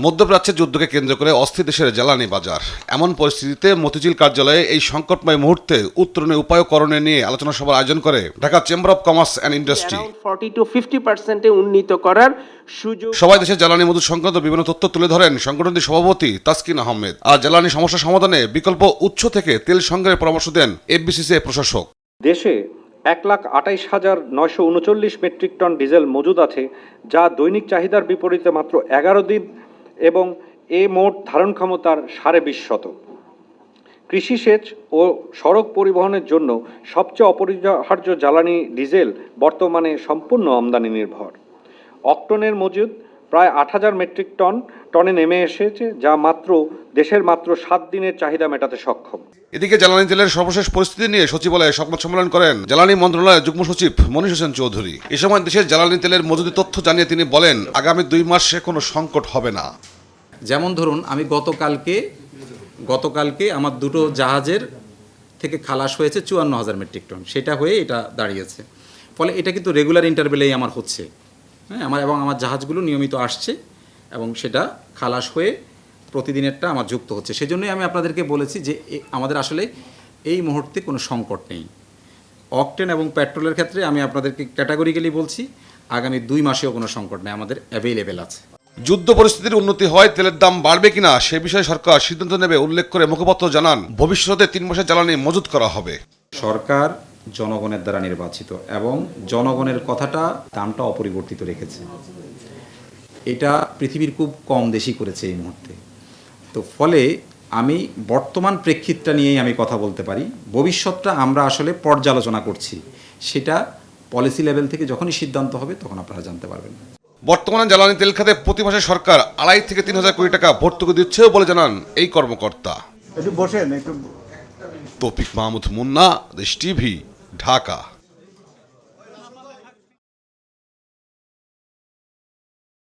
মধ্যপ্রাচ্যের যুদ্ধকে কেন্দ্র করে অস্থির দেশের জ্বালানি বাজার। এমন পরিস্থিতিতে মতিঝিল কার্যালয়ে এই সংকটময় মুহূর্তে উত্তরণের উপায় ও করণীয় নিয়ে আলোচনা সভার আয়োজন করে Dhaka chamber of commerce and industry. 40 to 50% উন্নীত করার সুযোগ। সবাই দেশের জ্বালানি মজুত সংক্রান্ত বিভিন্ন তথ্য তুলে ধরেন সংগঠনটির সভাপতি তাসকিন আহমেদ। আর জ্বালানি সমস্যা সমাধানে বিকল্প উৎস থেকে তেল সংগ্রহের পরামর্শ দেন এফবিসিসিআই প্রশাসক। দেশে 1,28,939 মেট্রিক টন ডিজেল মজুদ আছে, যা দৈনিক চাহিদার বিপরীতে মাত্র 11 দিন এবং এ মোট ধারণ ক্ষমতার 20.5%। কৃষি সেচ ও সড়ক পরিবহনের জন্য সবচেয়ে অপরিহার্য জ্বালানি ডিজেল বর্তমানে সম্পূর্ণ আমদানি নির্ভর। অক্টেনের মজুদ প্রায় 8,000 মেট্রিক টনে নেমে এসেছে, যা দেশের মাত্র 7 দিনের চাহিদা মেটাতে সক্ষম। এদিকে জ্বালানি তেলের সর্বশেষ পরিস্থিতি নিয়ে সচিবালয়ে সংবাদ সম্মেলন করেন জ্বালানি মন্ত্রণালয়ের যুগ্ম সচিব মনির হোসেন চৌধুরী। এ সময় দেশের জ্বালানি তেলের মজুদি তথ্য জানিয়ে তিনি বলেন, আগামী 2 মাসে কোনো সংকট হবে না। যেমন ধরুন, আমি গতকালকে আমার দুটো জাহাজের থেকে খালাস হয়েছে 54,000 মেট্রিক টন, সেটা হয়ে এটা দাঁড়িয়েছে। ফলে এটা কিন্তু রেগুলার ইন্টারভেলেই আমার হচ্ছে, হ্যাঁ, আমার জাহাজগুলো নিয়মিত আসছে এবং সেটা খালাস হয়ে প্রতিদিনেরটা আমার যুক্ত হচ্ছে। সেজন্যই আমি আপনাদেরকে বলেছি যে আমাদের আসলে এই মুহূর্তে কোনো সংকট নেই। অকটেন এবং পেট্রোলের ক্ষেত্রে আমি আপনাদেরকে ক্যাটাগরিক্যালি বলছি, আগামী 2 মাসেও কোনো সংকট নেই, আমাদের অ্যাভেলেবেল আছে। যুদ্ধ পরিস্থিতির উন্নতি হয় তেলের দাম বাড়বে কিনা সে বিষয়ে সরকার সিদ্ধান্ত নেবে উল্লেখ করে মুখপাত্র জানান, ভবিষ্যতে 3 মাসের জ্বালানি মজুত করা হবে। সরকার জনগণের দ্বারা নির্বাচিত এবং জনগণের কথাটা দামটা অপরিবর্তিত রেখেছে। এটা পৃথিবীর খুব কম দেশই করেছে এই মুহূর্তে। তো ফলে আমি বর্তমান প্রেক্ষিতটা নিয়েই আমি কথা বলতে পারি। ভবিষ্যৎটা আমরা আসলে পর্যালোচনা করছি, সেটা পলিসি লেভেল থেকে যখনই সিদ্ধান্ত হবে তখন আপনারা জানতে পারবেন। বর্তমানে জ্বালানি তেল খাতে প্রতি মাসে সরকার 2.5 থেকে 3,000 কোটি টাকা ভর্তুকি দিচ্ছে বলে জানান এই কর্মকর্তা। তৌফিক মাহমুদ মুন্না, দেশ টিভি, ঢাকা।